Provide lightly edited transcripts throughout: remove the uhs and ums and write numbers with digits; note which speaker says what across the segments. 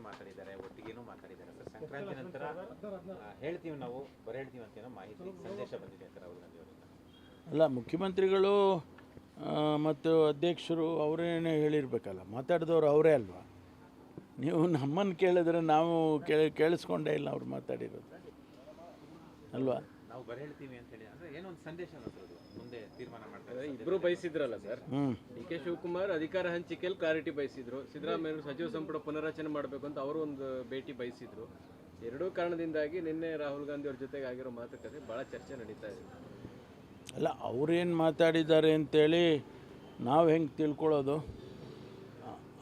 Speaker 1: ಮಾತಾಡಿದ್ದಾರೆ, ಒಟ್ಟಿಗೇನೂ ಮಾತಾಡಿದ್ದಾರೆ ಸರ್. ಸಂಕ್ರಾಂತಿ ನಂತರ ಹೇಳ್ತೀವಿ ನಾವು ಬರ ಹೇಳ್ತೀವಿ ಅಂತೇನೋ ಮಾಹಿತಿ ಸಂದೇಶ ಬಂದಿದೆ ಸರ್ ರಾಹುಲ್ ಗಾಂಧಿ ಅವರಿಂದ.
Speaker 2: ಅಲ್ಲ, ಮುಖ್ಯಮಂತ್ರಿಗಳು ಮತ್ತು ಅಧ್ಯಕ್ಷರು ಅವರೇನೇ ಹೇಳಿರಬೇಕಲ್ಲ, ಮಾತಾಡಿದವರು ಅವರೇ ಅಲ್ವಾ. ನೀವು ನಮ್ಮನ್ನು ಕೇಳಿದ್ರೆ ನಾವು ಕೇಳಿಸ್ಕೊಂಡೇ ಇಲ್ಲ ಅವ್ರು ಮಾತಾಡಿರೋದು ಅಲ್ವಾ.
Speaker 1: ನಾವು ಬರ ಹೇಳ್ತೀವಿ ಅಂತ ಹೇಳಿ ಅಂದರೆ ಏನೋ ಒಂದು ಸಂದೇಶ ಮುಂದೆ ತೀರ್ಮಾನ ಮಾಡ್ತಾರೆ.
Speaker 3: ಇಬ್ರು ಬಯಸಿದ್ರಲ್ಲ ಸರ್, ಡಿ.ಕೆ. ಶಿವಕುಮಾರ್ ಅಧಿಕಾರ ಹಂಚಿಕೆಯಲ್ಲಿ ಕ್ಲಾರಿಟಿ ಬಯಸಿದ್ರು, ಸಿದ್ದರಾಮಯ್ಯ ಸಚಿವ ಸಂಪುಟ ಪುನರಚನೆ ಮಾಡಬೇಕು ಅಂತ ಅವರು ಒಂದು ಭೇಟಿ ಬಯಸಿದ್ರು. ಎರಡೂ ಕಾರಣದಿಂದಾಗಿ ನಿನ್ನೆ ರಾಹುಲ್ ಗಾಂಧಿ ಅವ್ರ ಜೊತೆಗೆ ಆಗಿರೋ ಮಾತುಕತೆ ಭಾಳ ಚರ್ಚೆ ನಡೀತಾ ಇದೆ.
Speaker 2: ಅಲ್ಲ, ಅವ್ರೇನು ಮಾತಾಡಿದ್ದಾರೆ ಅಂತೇಳಿ ನಾವು ಹೆಂಗೆ ತಿಳ್ಕೊಳ್ಳೋದು?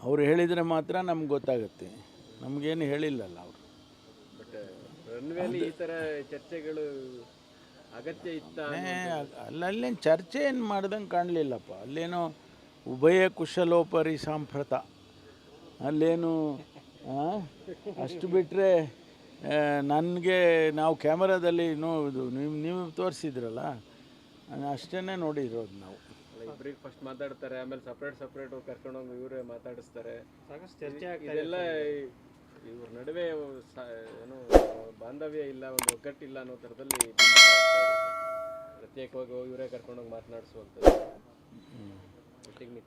Speaker 2: ಅವ್ರು ಹೇಳಿದರೆ ಮಾತ್ರ ನಮ್ಗೆ ಗೊತ್ತಾಗುತ್ತೆ, ನಮಗೇನು ಹೇಳಿಲ್ಲಲ್ಲ ಅವರು.
Speaker 3: ಬಟ್ ರನ್ವೇಲಿ ಈ ಥರ ಚರ್ಚೆಗಳು ಅಗತ್ಯ ಇತ್ತ?
Speaker 2: ಅಲ್ಲೇನು ಚರ್ಚೆ ಏನು ಮಾಡ್ದಂಗೆ ಕಾಣಲಿಲ್ಲಪ್ಪ. ಅಲ್ಲೇನೋ ಉಭಯ ಕುಶಲೋಪರಿ ಸಾಂಪ್ರತ, ಅಲ್ಲೇನು ಅಷ್ಟು ಬಿಟ್ಟರೆ ನನಗೆ ನಾವು ಕ್ಯಾಮರಾದಲ್ಲಿ ನೋಡು ನೀವು ತೋರಿಸಿದ್ರಲ್ಲ, ಅಷ್ಟೇ ನೋಡಿರೋದು ನಾವು.
Speaker 3: ಇಬ್ಬರಿಗೆ ಫಸ್ಟ್ ಮಾತಾಡ್ತಾರೆ, ಆಮೇಲೆ ಸಪ್ರೇಟ್ ಕರ್ಕೊಂಡೋಗಿ ಇವರೇ ಮಾತಾಡಿಸ್ತಾರೆ. ಸಾಕಷ್ಟು ಚರ್ಚೆ ಇದೆಲ್ಲ ಇವ್ರ ನಡುವೆ ಏನು ಬಾಂಧವ್ಯ ಇಲ್ಲ, ಒಂದು ಒಗ್ಗಟ್ಟಿಲ್ಲ ಅನ್ನೋ ಥರದಲ್ಲಿ ಪ್ರತ್ಯೇಕವಾಗಿ ಇವರೇ ಕರ್ಕೊಂಡೋಗಿ ಮಾತನಾಡಿಸುವಂಥದ್ದು.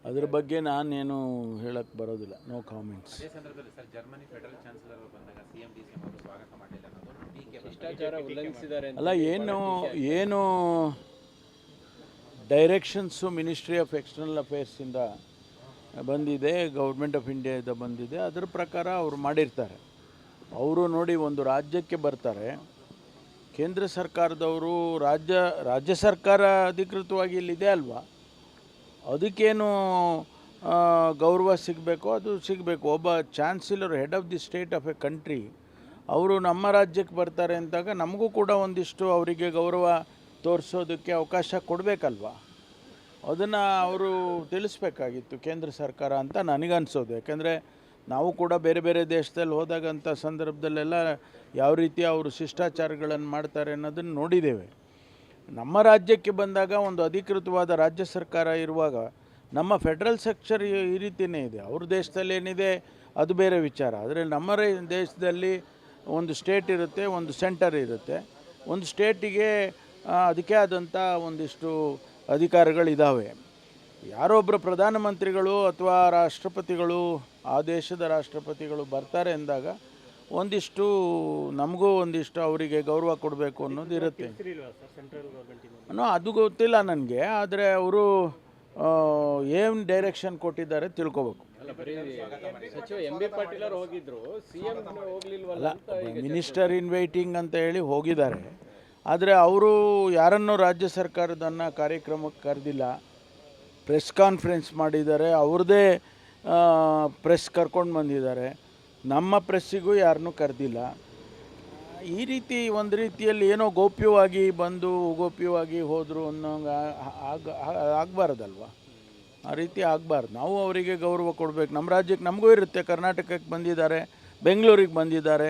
Speaker 2: ಅದ್ರ ಬಗ್ಗೆ ನಾನೇನು ಹೇಳಕ್ಕೆ ಬರೋದಿಲ್ಲ, ನೋ ಕಾಮೆಂಟ್ಸ್.
Speaker 1: ಅದೇ ಸಂದರ್ಭದಲ್ಲಿ ಸರ್ ಜರ್ಮನಿ ಫೆಡರಲ್ ಚಾನ್ಸಲರ್ ಬಂದಾಗ ಸಿಎಂ ಡಿ.ಸಿ.ಎಂ ಅವರು ಸ್ವಾಗತ ಮಾಡಲಿಲ್ಲ ಅನ್ನೋದು
Speaker 3: ಶಿಷ್ಟಾಚಾರ ಉಲ್ಲಂಘಿಸಿದ್ದಾರೆ
Speaker 2: ಅಲ್ಲ. ಏನು ಡೈರೆಕ್ಷನ್ಸು ಮಿನಿಸ್ಟ್ರಿ ಆಫ್ ಎಕ್ಸ್ಟರ್ನಲ್ ಅಫೇರ್ಸಿಂದ ಬಂದಿದೆ, ಗೌರ್ಮೆಂಟ್ ಆಫ್ ಇಂಡಿಯಾದ ಬಂದಿದೆ, ಅದರ ಪ್ರಕಾರ ಅವರು ಮಾಡಿರ್ತಾರೆ. ಅವರು ನೋಡಿ ಒಂದು ರಾಜ್ಯಕ್ಕೆ ಬರ್ತಾರೆ, ಕೇಂದ್ರ ಸರ್ಕಾರದವರು ರಾಜ್ಯ ಸರ್ಕಾರ ಅಧಿಕೃತವಾಗಿ ಇಲ್ಲಿದೆ ಅಲ್ವಾ, ಅದಕ್ಕೇನು ಗೌರವ ಸಿಗಬೇಕೋ ಅದು ಸಿಗಬೇಕು. ಒಬ್ಬ chancellor, head of the state of A country, ಅವರು ನಮ್ಮ ರಾಜ್ಯಕ್ಕೆ ಬರ್ತಾರೆ ಅಂದಾಗ ನಮಗೂ ಕೂಡ ಒಂದಿಷ್ಟು ಅವರಿಗೆ ಗೌರವ ತೋರಿಸೋದಕ್ಕೆ ಅವಕಾಶ ಕೊಡಬೇಕಲ್ವ. ಅದನ್ನು ಅವರು ತಿಳಿಸ್ಬೇಕಾಗಿತ್ತು ಕೇಂದ್ರ ಸರ್ಕಾರ ಅಂತ ನನಗನ್ಸೋದು. ಯಾಕೆಂದರೆ ನಾವು ಕೂಡ ಬೇರೆ ಬೇರೆ ದೇಶದಲ್ಲಿ ಹೋದಾಗಂಥ ಸಂದರ್ಭದಲ್ಲೆಲ್ಲ ಯಾವ ರೀತಿ ಅವರು ಶಿಷ್ಟಾಚಾರಗಳನ್ನು ಮಾಡ್ತಾರೆ ಅನ್ನೋದನ್ನು ನೋಡಿದ್ದೇವೆ. ನಮ್ಮ ರಾಜ್ಯಕ್ಕೆ ಬಂದಾಗ ಒಂದು ಅಧಿಕೃತವಾದ ರಾಜ್ಯ ಸರ್ಕಾರ ಇರುವಾಗ ನಮ್ಮ ಫೆಡ್ರಲ್ ಸ್ಟ್ರಕ್ಚರ್ ಈ ರೀತಿಯೇ ಇದೆ. ಅವ್ರ ದೇಶದಲ್ಲಿ ಏನಿದೆ ಅದು ಬೇರೆ ವಿಚಾರ. ಆದರೆ ನಮ್ಮ ದೇಶದಲ್ಲಿ ಒಂದು ಸ್ಟೇಟ್ ಇರುತ್ತೆ, ಒಂದು ಸೆಂಟರ್ ಇರುತ್ತೆ. ಒಂದು ಸ್ಟೇಟಿಗೆ ಅದಕ್ಕೆ ಆದಂಥ ಒಂದಿಷ್ಟು ಅಧಿಕಾರಗಳಿದ್ದಾವೆ. ಯಾರೊಬ್ಬರು ಪ್ರಧಾನಮಂತ್ರಿಗಳು ಅಥವಾ ರಾಷ್ಟ್ರಪತಿಗಳು, ಆ ದೇಶದ ರಾಷ್ಟ್ರಪತಿಗಳು ಬರ್ತಾರೆ ಅಂದಾಗ ಒಂದಿಷ್ಟು ನಮಗೂ ಒಂದಿಷ್ಟು ಅವರಿಗೆ ಗೌರವ ಕೊಡಬೇಕು ಅನ್ನೋದು ಇರುತ್ತೆ. ಅದು ಗೊತ್ತಿಲ್ಲ ನನಗೆ, ಆದರೆ ಅವರು ಏನು ಡೈರೆಕ್ಷನ್ ಕೊಟ್ಟಿದ್ದಾರೆ ತಿಳ್ಕೊಬೇಕು.
Speaker 3: ಸಚಿವ ಎಂ.ಬಿ. ಪಾಟೀಲ್ ಅವರು ಹೋಗಿದ್ರು, ಸಿಎಂ ಹೋಗ್ಲಿಲ್ವಲ್ಲ.
Speaker 2: ಮಿನಿಸ್ಟರ್ ಇನ್ ವೇಟಿಂಗ್ ಅಂತ ಹೇಳಿ ಹೋಗಿದ್ದಾರೆ, ಆದರೆ ಅವರು ಯಾರನ್ನೂ ರಾಜ್ಯ ಸರ್ಕಾರದನ್ನು ಕಾರ್ಯಕ್ರಮಕ್ಕೆ ಕರೆದಿಲ್ಲ. ಪ್ರೆಸ್ ಕಾನ್ಫರೆನ್ಸ್ ಮಾಡಿದ್ದಾರೆ, ಅವ್ರದ್ದೇ ಪ್ರೆಸ್ ಕರ್ಕೊಂಡು ಬಂದಿದ್ದಾರೆ. ನಮ್ಮ ಪ್ರೆಸ್ಸಿಗೂ ಯಾರನ್ನೂ ಕರೆದಿಲ್ಲ. ಈ ರೀತಿ ಒಂದು ರೀತಿಯಲ್ಲಿ ಏನೋ ಗೌಪ್ಯವಾಗಿ ಬಂದು ಗೌಪ್ಯವಾಗಿ ಹೋದರು ಅನ್ನೋಂಗೆ ಆಗಬಾರ್ದಲ್ವ. ಆ ರೀತಿ ಆಗಬಾರ್ದು. ನಾವು ಅವರಿಗೆ ಗೌರವ ಕೊಡಬೇಕು. ನಮ್ಮ ರಾಜ್ಯಕ್ಕೆ ನಮಗೂ ಇರುತ್ತೆ, ಕರ್ನಾಟಕಕ್ಕೆ ಬಂದಿದ್ದಾರೆ, ಬೆಂಗಳೂರಿಗೆ ಬಂದಿದ್ದಾರೆ,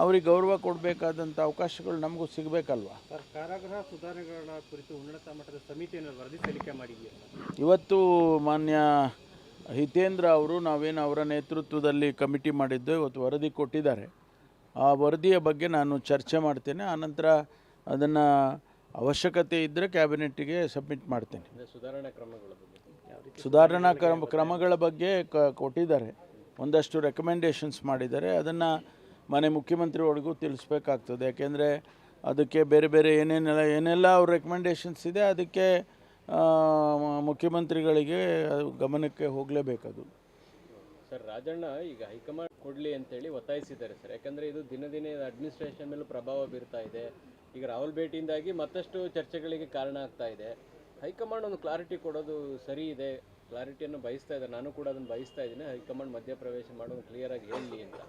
Speaker 2: ಅವ್ರಿಗೆ ಗೌರವ ಕೊಡಬೇಕಾದಂಥ ಅವಕಾಶಗಳು ನಮಗೂ ಸಿಗಬೇಕಲ್ವ.
Speaker 3: ಕಾರಾಗೃಹ ಸುಧಾರಣೆಗಳ ಕುರಿತು ಉನ್ನತ ಮಟ್ಟದ ಸಮಿತಿಯನ್ನು ವರದಿ ಸಲ್ಲಿಕೆ ಮಾಡಿದ್ದೀವಿ.
Speaker 2: ಇವತ್ತು ಮಾನ್ಯ ಹಿತೇಂದ್ರ ಅವರು, ನಾವೇನು ಅವರ ನೇತೃತ್ವದಲ್ಲಿ ಕಮಿಟಿ ಮಾಡಿದ್ದು, ಇವತ್ತು ವರದಿ ಕೊಟ್ಟಿದ್ದಾರೆ. ಆ ವರದಿಯ ಬಗ್ಗೆ ನಾನು ಚರ್ಚೆ ಮಾಡ್ತೇನೆ. ಆನಂತರ ಅದನ್ನು ಅವಶ್ಯಕತೆ ಇದ್ದರೆ ಕ್ಯಾಬಿನೆಟ್ಟಿಗೆ ಸಬ್ಮಿಟ್ ಮಾಡ್ತೇನೆ. ಸುಧಾರಣಾ ಕ್ರಮಗಳ ಬಗ್ಗೆ ಕೊಟ್ಟಿದ್ದಾರೆ, ಒಂದಷ್ಟು ರೆಕಮೆಂಡೇಷನ್ಸ್ ಮಾಡಿದ್ದಾರೆ. ಅದನ್ನು ಮನೆ ಮುಖ್ಯಮಂತ್ರಿಗಳಿಗೂ ತಿಳಿಸ್ಬೇಕಾಗ್ತದೆ. ಯಾಕೆಂದರೆ ಅದಕ್ಕೆ ಬೇರೆ ಬೇರೆ ಏನೆಲ್ಲ ಅವ್ರ ರೆಕಮೆಂಡೇಷನ್ಸ್ ಇದೆ, ಅದಕ್ಕೆ ಮುಖ್ಯಮಂತ್ರಿಗಳಿಗೆ ಗಮನಕ್ಕೆ ಹೋಗಲೇಬೇಕದು.
Speaker 3: ಸರ್, ರಾಜಣ್ಣ ಈಗ ಹೈಕಮಾಂಡ್ ಕೊಡಲಿ ಅಂತೇಳಿ ಒತ್ತಾಯಿಸಿದ್ದಾರೆ ಸರ್. ಯಾಕಂದರೆ ಇದು ದಿನೇ ಅಡ್ಮಿನಿಸ್ಟ್ರೇಷನ್ ಮೇಲೂ ಪ್ರಭಾವ ಬೀರ್ತಾ ಇದೆ. ಈಗ ರಾಹುಲ್ ಭೇಟಿಯಿಂದಾಗಿ ಮತ್ತಷ್ಟು ಚರ್ಚೆಗಳಿಗೆ ಕಾರಣ ಆಗ್ತಾ ಇದೆ. ಹೈಕಮಾಂಡ್ ಒಂದು ಕ್ಲಾರಿಟಿ ಕೊಡೋದು ಸರಿ ಇದೆ, ಕ್ಲಾರಿಟಿಯನ್ನು ಬಯಸ್ತಾ ಇದ್ದಾರೆ. ನಾನು ಕೂಡ ಅದನ್ನು ಬಯಸ್ತಾ ಇದ್ದೀನಿ, ಹೈಕಮಾಂಡ್ ಮಧ್ಯಪ್ರವೇಶ ಮಾಡೋದು ಕ್ಲಿಯರಾಗಿ ಹೇಳಲಿ ಅಂತ.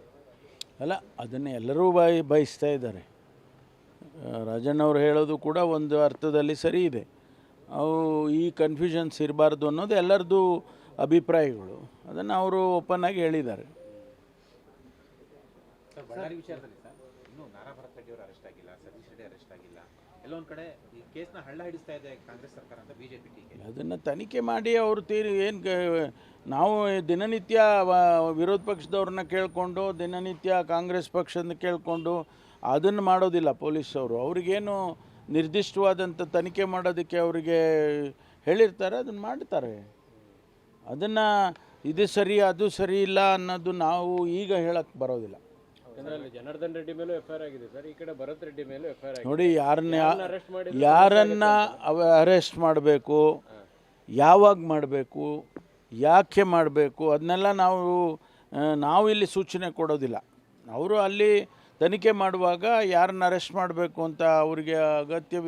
Speaker 2: ಅಲ್ಲ, ಅದನ್ನು ಎಲ್ಲರೂ ಬಯಸ್ತಾ ಇದ್ದಾರೆ. ರಾಜಣ್ಣವ್ರು ಹೇಳೋದು ಕೂಡ ಒಂದು ಅರ್ಥದಲ್ಲಿ ಸರಿ ಇದೆ. ಅವು ಈ ಕನ್ಫ್ಯೂಷನ್ಸ್ ಇರಬಾರ್ದು ಅನ್ನೋದು ಎಲ್ಲರದ್ದು ಅಭಿಪ್ರಾಯಗಳು. ಅದನ್ನು ಅವರು ಓಪನ್ ಆಗಿ ಹೇಳಿದ್ದಾರೆ.
Speaker 1: ಬಳ್ಳಾರಿ ವಿಚಾರದಲ್ಲಿ ಸರ್ ಇನ್ನೂ ನಾರಾ ಭರತ್ ರೆಡ್ಡಿ ಅವರು ಅರೆಸ್ಟ್ ಆಗಿಲ್ಲ, ಸತೀಶ್ ರೆಡ್ಡಿ ಅರೆಸ್ಟ್ ಆಗಿಲ್ಲ. ಎಲ್ಲೊಂದು ಕಡೆ ಈ ಕೇಸ್ನ ಹಳ್ಳ ಹಿಡಿಸ್ತಾ ಇದೆ ಕಾಂಗ್ರೆಸ್ ಸರ್ಕಾರ ಅಂತ ಬಿಜೆಪಿ ಟೀಕೆ.
Speaker 2: ಅದನ್ನು ತನಿಖೆ ಮಾಡಿ ಅವರು ನಾವು ದಿನನಿತ್ಯ ವಿರೋಧ ಪಕ್ಷದವ್ರನ್ನ ಕೇಳಿಕೊಂಡು ದಿನನಿತ್ಯ ಕಾಂಗ್ರೆಸ್ ಪಕ್ಷದ ಕೇಳಿಕೊಂಡು ಅದನ್ನು ಮಾಡೋದಿಲ್ಲ ಪೊಲೀಸವರು. ಅವ್ರಿಗೇನು ನಿರ್ದಿಷ್ಟವಾದಂಥ ತನಿಖೆ ಮಾಡೋದಕ್ಕೆ ಅವರಿಗೆ ಹೇಳಿರ್ತಾರೆ, ಅದನ್ನು ಮಾಡ್ತಾರೆ. ಅದನ್ನು ಇದು ಸರಿ ಅದು ಸರಿ ಇಲ್ಲ ಅನ್ನೋದು ನಾವು ಈಗ ಹೇಳಕ್ಕೆ ಬರೋದಿಲ್ಲ.
Speaker 3: ಜನಾರ್ದನ್ ರೆಡ್ಡಿ ಮೇಲೂ FIR ಆಗಿದೆ ಸರ್, ಈ ಕಡೆ ಭರತ್ ರೆಡ್ಡಿ ಮೇಲೂ FIR ಆಗಿದೆ.
Speaker 2: ನೋಡಿ,
Speaker 3: ಅರೆಸ್ಟ್ ಮಾಡಿ
Speaker 2: ಯಾರನ್ನ ಅರೆಸ್ಟ್ ಮಾಡಬೇಕು, ಯಾವಾಗ ಮಾಡಬೇಕು, ಯಾಕೆ ಮಾಡಬೇಕು, ಅದನ್ನೆಲ್ಲ ನಾವು ಇಲ್ಲಿ ಸೂಚನೆ ಕೊಡೋದಿಲ್ಲ. ಅವರು ಅಲ್ಲಿ ತನಿಖೆ ಮಾಡುವಾಗ ಯಾರನ್ನ ಅರೆಸ್ಟ್ ಮಾಡಬೇಕು ಅಂತ ಅವರಿಗೆ ಅಗತ್ಯ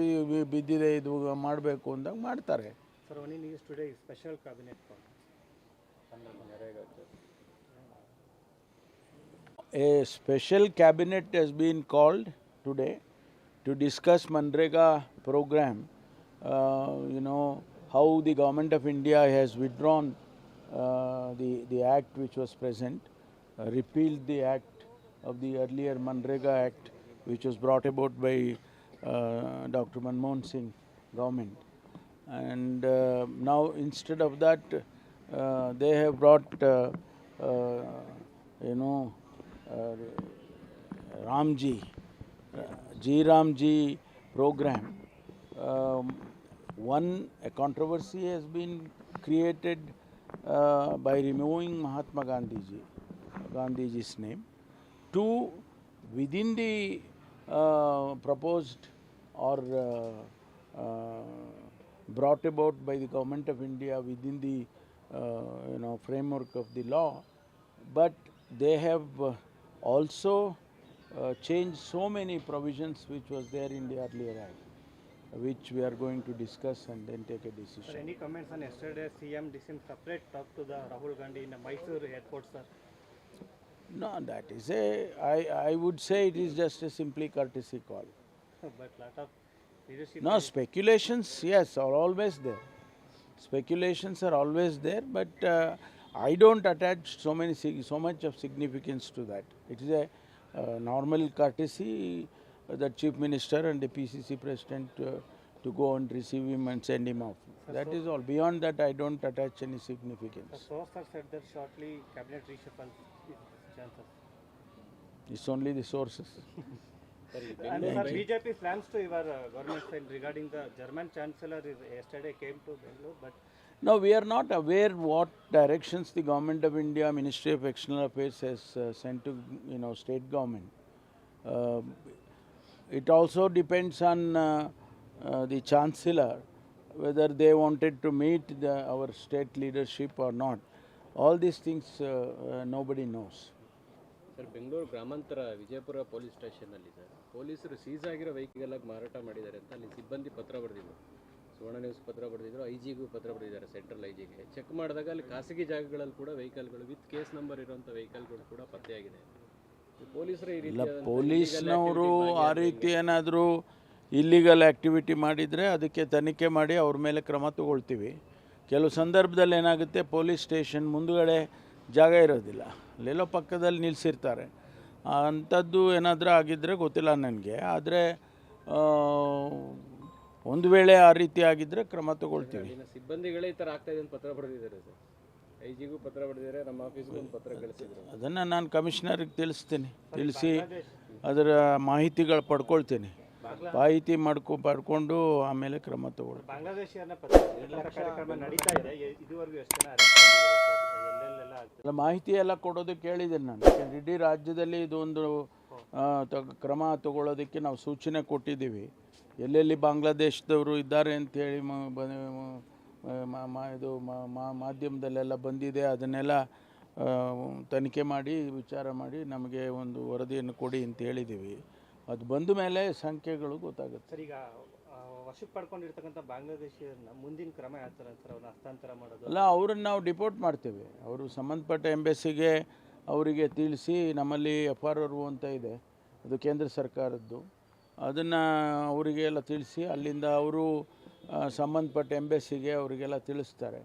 Speaker 2: ಬಿದ್ದಿದೆ, ಇದು ಮಾಡಬೇಕು ಅಂದಾಗ ಮಾಡ್ತಾರೆ.
Speaker 4: Sir, only news today is special cabinet call.
Speaker 2: A special cabinet has been called today to discuss Manrega program. How the government of India has withdrawn the act which was present, repealed the act of the earlier Manrega act which was brought about by Dr. Manmohan Singh government. And now instead of that, they have brought, Ramji program. A controversy has been created by removing Mahatma Gandhiji's name. Two, within the proposed or brought about by the government of India within the framework of the law, but they have also changed so many provisions which was there in the earlier act, which we are going to discuss and then take a decision.
Speaker 4: Sir, any comments on yesterday CM December separate talk to the Rahul Gandhi in the Mysore airport, sir?
Speaker 2: No, that is I would say it is just a simply courtesy call.
Speaker 4: But lot of leadership.
Speaker 2: No, speculations, yes, are always there. Speculations are always there, but I don't attach so much of significance to that. It is a normal courtesy that Chief Minister and the PCC President to go and receive him and send him off. That is all. Beyond that, I don't attach any significance.
Speaker 4: The sources said that shortly cabinet reshuffle is chances.
Speaker 2: It's only the sources.
Speaker 4: And sir, BJP plans to your government side regarding the German Chancellor yesterday came to Bangalore, but
Speaker 2: No, we are not aware what directions the Government of India, Ministry of External Affairs has sent to state government. It also depends on the Chancellor, whether they wanted to meet our state leadership or not. All these things nobody knows.
Speaker 3: Sir, Bengaluru ಗ್ರಾಮಾಂತರ Vijayapura police ಸ್ಟೇಷನ್ನಲ್ಲಿ sir ಪೊಲೀಸರು seize ಆಗಿರೋ vehicle ಮಾರಾಟ ಮಾಡಿದ್ದಾರೆ ಅಂತ ಅಲ್ಲಿ ಸಿಬ್ಬಂದಿ ಪತ್ರ ಬರೆದಿದ್ರು. ಸುವರ್ಣ news ಪತ್ರ ಬರೆದಿದ್ರು, IG-ಗೂ ಪತ್ರ ಬರೆದಿದ್ದಾರೆ, ಸೆಂಟ್ರಲ್ IG-ಗೆ. ಚೆಕ್ ಮಾಡಿದಾಗ ಅಲ್ಲಿ ಖಾಸಗಿ ಜಾಗಗಳಲ್ಲಿ ಕೂಡ ವೆಹಿಕಲ್ಗಳು ವಿತ್ ಕೇಸ್ ನಂಬರ್ ಇರುವಂಥ ವೆಹಿಕಲ್ಗಳು ಕೂಡ ಪತ್ತೆಯಾಗಿದೆ. ಪೊಲೀಸರು ಈ ರೀತಿ
Speaker 2: ಪೊಲೀಸ್ನವರು ಆ ರೀತಿ ಏನಾದರೂ ಇಲ್ಲಿಗಲ್ ಆ್ಯಕ್ಟಿವಿಟಿ ಮಾಡಿದರೆ ಅದಕ್ಕೆ ತನಿಖೆ ಮಾಡಿ ಅವ್ರ ಮೇಲೆ ಕ್ರಮ ತಗೊಳ್ತೀವಿ. ಕೆಲವು ಸಂದರ್ಭದಲ್ಲಿ ಏನಾಗುತ್ತೆ, ಪೊಲೀಸ್ ಸ್ಟೇಷನ್ ಮುಂದುಗಡೆ ಜಾಗ ಇರೋದಿಲ್ಲ, ಅಲ್ಲೆಲ್ಲೋ ಪಕ್ಕದಲ್ಲಿ ನಿಲ್ಲಿಸಿರ್ತಾರೆ. ಅಂಥದ್ದು ಏನಾದರೂ ಆಗಿದ್ದರೆ ಗೊತ್ತಿಲ್ಲ ನನಗೆ. ಆದರೆ ಒಂದು ವೇಳೆ ಆ ರೀತಿ ಆಗಿದ್ದರೆ ಕ್ರಮ ತಗೊಳ್ತೀವಿ.
Speaker 3: ಸಿಬ್ಬಂದಿಗಳೇ ಈ ಥರ ಆಗ್ತಾ ಇದೆ ಅಂತ ಪತ್ರ ಬರೆದಿದ್ದಾರೆ ಸರ್. IG-ಗೂ ಪತ್ರ ಬರೆದಿದ್ದಾರೆ, ನಮ್ಮ ಆಫೀಸ್ಗೂ ಒಂದು ಪತ್ರ ಕಳಿಸಿದ್ರು.
Speaker 2: ಅದನ್ನು ನಾನು ಕಮಿಷನರಿಗೆ ತಿಳಿಸಿ ಅದರ ಮಾಹಿತಿಗಳು ಪಡ್ಕೊಳ್ತೀನಿ. ಮಾಹಿತಿ ಪಡ್ಕೊಂಡು ಆಮೇಲೆ ಕ್ರಮ ತಗೊಳ್ಳಿ.
Speaker 4: ಬಾಂಗ್ಲಾದೇಶಿಯನ್ನ ಕಾರ್ಯಕ್ರಮ ನಡೀತಾ ಇದೆ, ಇದುವರೆಗೂ ಎಷ್ಟು ಜನ ಅರೆಸ್ಟ್ ಆಗಿದ್ದಾರೆ ಸರ್, ಎಲ್ಲೆಲ್ಲೆಲ್ಲ ಆಗ್ತದೆ?
Speaker 2: ಮಾಹಿತಿ ಎಲ್ಲ ಕೊಡೋದಕ್ಕೆ ಹೇಳಿದ್ದೇನೆ ನಾನು. ಇಡೀ ರಾಜ್ಯದಲ್ಲಿ ಇದೊಂದು ಕ್ರಮ ತಗೊಳ್ಳೋದಕ್ಕೆ ನಾವು ಸೂಚನೆ ಕೊಟ್ಟಿದ್ದೀವಿ. ಎಲ್ಲೆಲ್ಲಿ ಬಾಂಗ್ಲಾದೇಶದವರು ಇದ್ದಾರೆ ಅಂಥೇಳಿ ಇದು ಮಾಧ್ಯಮದಲ್ಲೆಲ್ಲ ಬಂದಿದೆ, ಅದನ್ನೆಲ್ಲ ತನಿಖೆ ಮಾಡಿ ವಿಚಾರ ಮಾಡಿ ನಮಗೆ ಒಂದು ವರದಿಯನ್ನು ಕೊಡಿ ಅಂತ ಹೇಳಿದ್ದೀವಿ. ಅದು ಬಂದ ಮೇಲೆ ಸಂಖ್ಯೆಗಳು ಗೊತ್ತಾಗುತ್ತೆ.
Speaker 4: ಸರ್, ಈಗ ವಶಕ್ಕೆ ಪಡ್ಕೊಂಡಿರ್ತಕ್ಕಂಥ ಬಾಂಗ್ಲಾದೇಶಿಯರನ್ನ ಮುಂದಿನ ಕ್ರಮ ಯಾವ ಥರ ಸರ್, ಅವ್ರನ್ನ ಹಸ್ತಾಂತರ ಮಾಡೋದು?
Speaker 2: ಅಲ್ಲ, ಅವ್ರನ್ನ ನಾವು ಡಿಪೋರ್ಟ್ ಮಾಡ್ತೇವೆ. ಅವರು ಸಂಬಂಧಪಟ್ಟ ಎಂಬೆಸಿಗೆ ಅವರಿಗೆ ತಿಳಿಸಿ, ನಮ್ಮಲ್ಲಿ FRO ಅಂತ ಇದೆ, ಅದು ಕೇಂದ್ರ ಸರ್ಕಾರದ್ದು, ಅದನ್ನು ಅವರಿಗೆಲ್ಲ ತಿಳಿಸಿ ಅಲ್ಲಿಂದ ಅವರು ಸಂಬಂಧಪಟ್ಟ ಎಂಬೆಸಿಗೆ ಅವರಿಗೆಲ್ಲ ತಿಳಿಸ್ತಾರೆ.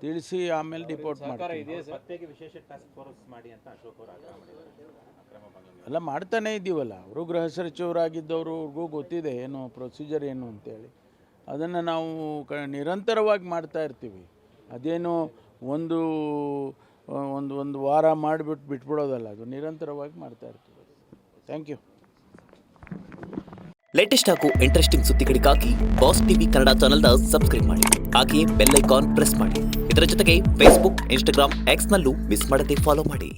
Speaker 2: ತಿಳಿಸಿ ಆಮೇಲೆ ಡಿಪೋರ್ಟ್ ಮಾಡ್ತೀವಿ.
Speaker 3: ಇದೆಯಾ ಸರ್?
Speaker 1: ಪತ್ತೆಗೆ ವಿಶೇಷ ಟಾಸ್ಕ್ ಫೋರ್ಸ್ ಮಾಡಿ ಅಂತ ಅಶೋಕ್ ಅವರು ಆಗ್ರಹ ಮಾಡಿದ್ದಾರೆ. ಅಕ್ರಮ ಬಾಂಗ್ಲಾ
Speaker 2: ಎಲ್ಲ ಮಾಡ್ತಾನೇ ಇದ್ದೀವಲ್ಲ, ಅವರು ಗೃಹ ಸಚಿವರಾಗಿದ್ದವರು, ಅವ್ರಿಗೂ ಗೊತ್ತಿದೆ ಏನು ಪ್ರೊಸೀಜರ್ ಏನು ಅಂತೇಳಿ. ಅದನ್ನು ನಾವು ನಿರಂತರವಾಗಿ ಮಾಡ್ತಾ ಇರ್ತೀವಿ. ಅದೇನು ಒಂದು ಒಂದು ವಾರ ಮಾಡಿಬಿಟ್ಟು ಬಿಟ್ಬಿಡೋದಲ್ಲ, ಅದು ನಿರಂತರವಾಗಿ ಮಾಡ್ತಾ ಇರ್ತೀವಿ. Thank you.
Speaker 5: ಲೇಟೆಸ್ಟ್ ಹಾಗೂ ಇಂಟ್ರೆಸ್ಟಿಂಗ್ ಸುದ್ದಿಗಳಿಗಾಗಿ ಬಾಸ್ ಟಿವಿ ಕನ್ನಡ ಚಾನೆಲ್ನ ಸಬ್ಸ್ಕ್ರೈಬ್ ಮಾಡಿ. ಹಾಗೆಯೇ ಬೆಲ್ ಐಕಾನ್ ಪ್ರೆಸ್ ಮಾಡಿ. ಇದರ ಜೊತೆಗೆ ಫೇಸ್ಬುಕ್, ಇನ್ಸ್ಟಾಗ್ರಾಮ್, ಎಕ್ಸ್ನಲ್ಲೂ ಮಿಸ್ ಮಾಡದೆ ಫಾಲೋ ಮಾಡಿ.